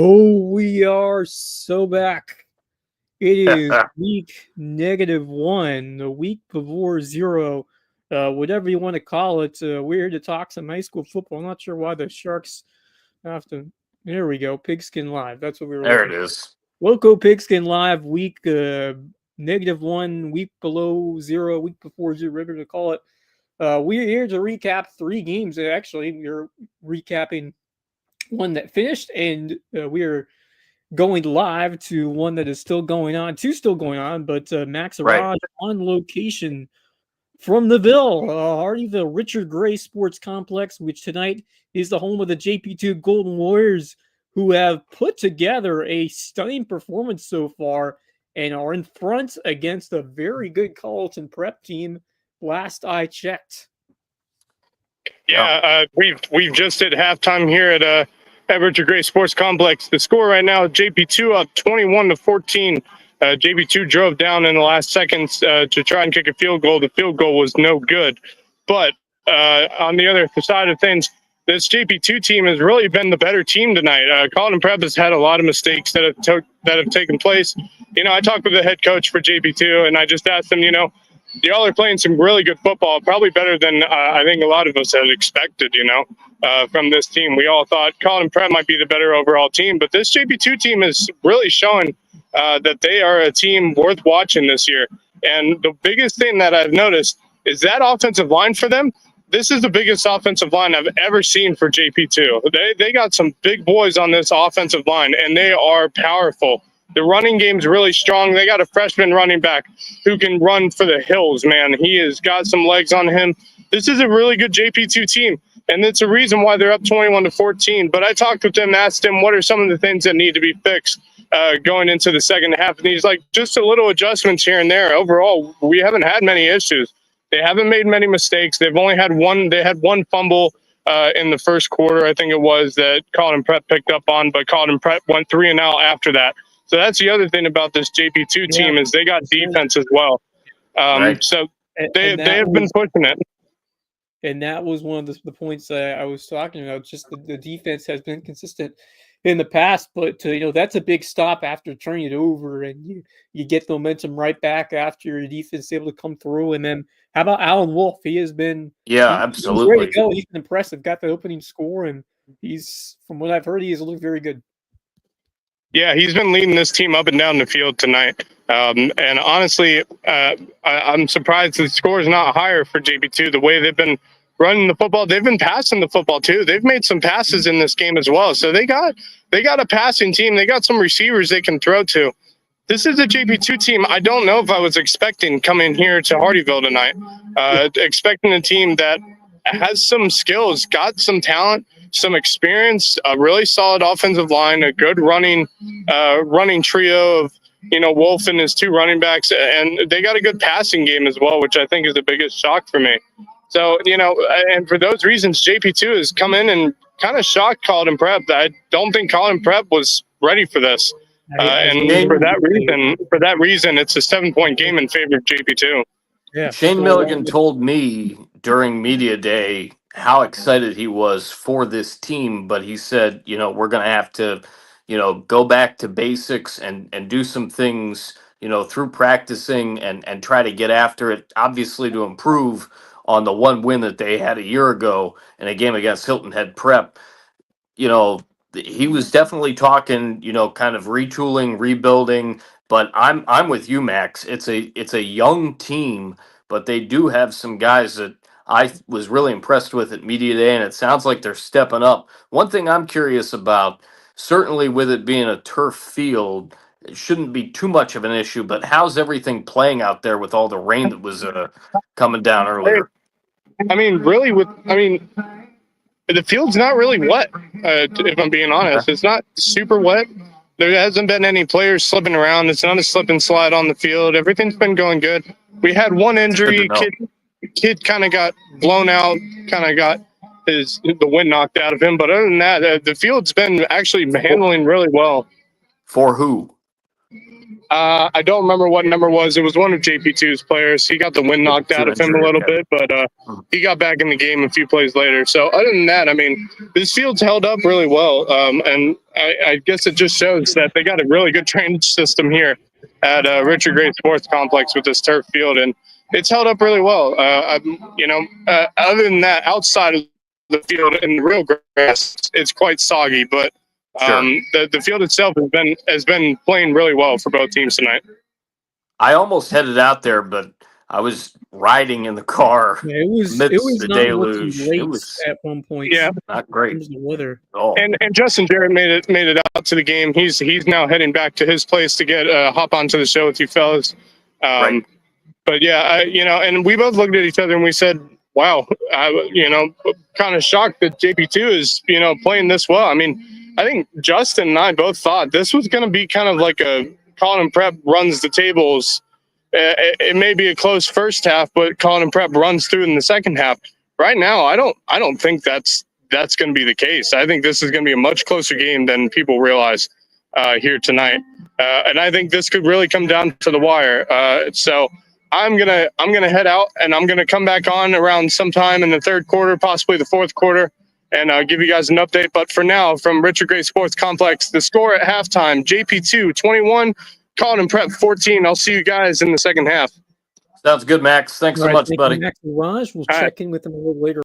Oh, we are so back. It is week -1, the week before zero, whatever you want to call it. We're here to talk some high school football. I'm not sure why the Sharks have to. There we go. Pigskin Live. That's what we were There looking it is. for. Loco Pigskin Live, week -1, week below zero, week before zero, whatever to call it. We're here to recap 3 games. Actually, we're recapping one that finished, and we're going live to one that is still going on, two still going on, but Max Right. Araj on location from the Ville, Hardyville Richard Gray Sports Complex, which tonight is the home of the JP2 Golden Warriors, who have put together a stunning performance so far and are in front against a very good Carleton Prep team. Last I checked. Yeah, we've just hit halftime here at Richard Gray Sports Complex. The score right now, JP2 up 21-14. JP2 drove down in the last seconds to try and kick a field goal. The field goal was no good. But on the other side of things, this JP2 team has really been the better team tonight. Carleton Prep has had a lot of mistakes that have taken place. I talked with the head coach for JP2, and I just asked him, y'all are playing some really good football, probably better than I think a lot of us had expected, from this team. We all thought Carleton Prep might be the better overall team, but this JP2 team is really showing that they are a team worth watching this year. And the biggest thing that I've noticed is that offensive line for them. This is the biggest offensive line I've ever seen for JP2. They got some big boys on this offensive line, and they are powerful. The running game's really strong. They got a freshman running back who can run for the hills, man. He has got some legs on him. This is a really good JP2 team, and it's a reason why they're up 21-14. But I talked with him, asked him what are some of the things that need to be fixed going into the second half, and he's like, just a little adjustments here and there. Overall, we haven't had many issues. They haven't made many mistakes. They've only had one. They had one fumble in the first quarter, I think it was, that Carleton Prep picked up on, but Carleton Prep went 3-and-out after that. So that's the other thing about this JP2 team is they got defense as well. Right. So they have been pushing it. And that was one of the points I was talking about. Just the defense has been consistent in the past, but that's a big stop after turning it over, and you get the momentum right back after your defense is able to come through. And then how about Alan Wolf? He has been absolutely. He's ready to go. He's been impressive. Got the opening score, and he's, from what I've heard, he has looked very good. Yeah, he's been leading this team up and down the field tonight. And honestly, I'm surprised the score is not higher for JP2. The way they've been running the football, they've been passing the football too. They've made some passes in this game as well. So they got a passing team. They got some receivers they can throw to. This is a JP2 team I don't know if I was expecting coming here to Hardyville tonight. Expecting a team that has some skills, got some talent, some experience, a really solid offensive line, a good running trio of Wolf and his two running backs, and they got a good passing game as well, which I think is the biggest shock for me. So and for those reasons, JP2 has come in and kind of shocked Carleton Prep. I don't think Carleton Prep was ready for this, and for that reason, it's a 7-point game in favor of JP2. Yeah, Shane Milligan told me during media day how excited he was for this team, but he said, we're going to have to, go back to basics and do some things, through practicing and try to get after it, obviously to improve on the one win that they had a year ago in a game against Hilton Head Prep. He was definitely talking, kind of retooling, rebuilding, but I'm with you, Max. It's a young team, but they do have some guys that I was really impressed with at Media Day, and it sounds like they're stepping up. One thing I'm curious about, certainly with it being a turf field, it shouldn't be too much of an issue, but how's everything playing out there with all the rain that was coming down earlier? The field's not really wet, if I'm being honest. It's not super wet. There hasn't been any players slipping around. It's not a slip and slide on the field. Everything's been going good. We had one injury. Kid kind of got blown out, kind of got the wind knocked out of him. But other than that, the field's been actually handling really well. For who? I don't remember what number it was. It was one of JP2's players. He got the wind knocked out of him a little bit, but he got back in the game a few plays later. So other than that, I mean, this field's held up really well. And I guess it just shows that they got a really good drainage system here at Richard Gray Sports Complex with this turf field. And it's held up really well. Other than that, outside of the field in the real grass, it's quite soggy, but Sure. the field itself has been playing really well for both teams tonight. I almost headed out there, but I was riding in the car Yeah, it was amidst the not looking deluge. late It was at one point. Yeah. not great In terms of weather. at all. And Justin Jarrett made it out to the game. He's now heading back to his place to get hop onto the show with you fellas. Right. But yeah, and we both looked at each other and we said, "Wow, kind of shocked that JP2 is playing this well." I mean, I think Justin and I both thought this was going to be kind of like a Colin and Prep runs the tables. It may be a close first half, but Colin and Prep runs through in the second half. Right now, I don't think that's going to be the case. I think this is going to be a much closer game than people realize here tonight, and I think this could really come down to the wire. So I'm gonna head out, and I'm gonna come back on around sometime in the third quarter, possibly the fourth quarter, and give you guys an update. But for now, from Richard Gray Sports Complex, the score at halftime: JP2 21, Colin and Prep 14. I'll see you guys in the second half. Sounds good, Max. Thanks so All right, much, thank you, buddy. Max and Raj. We'll All right. check in with them a little later.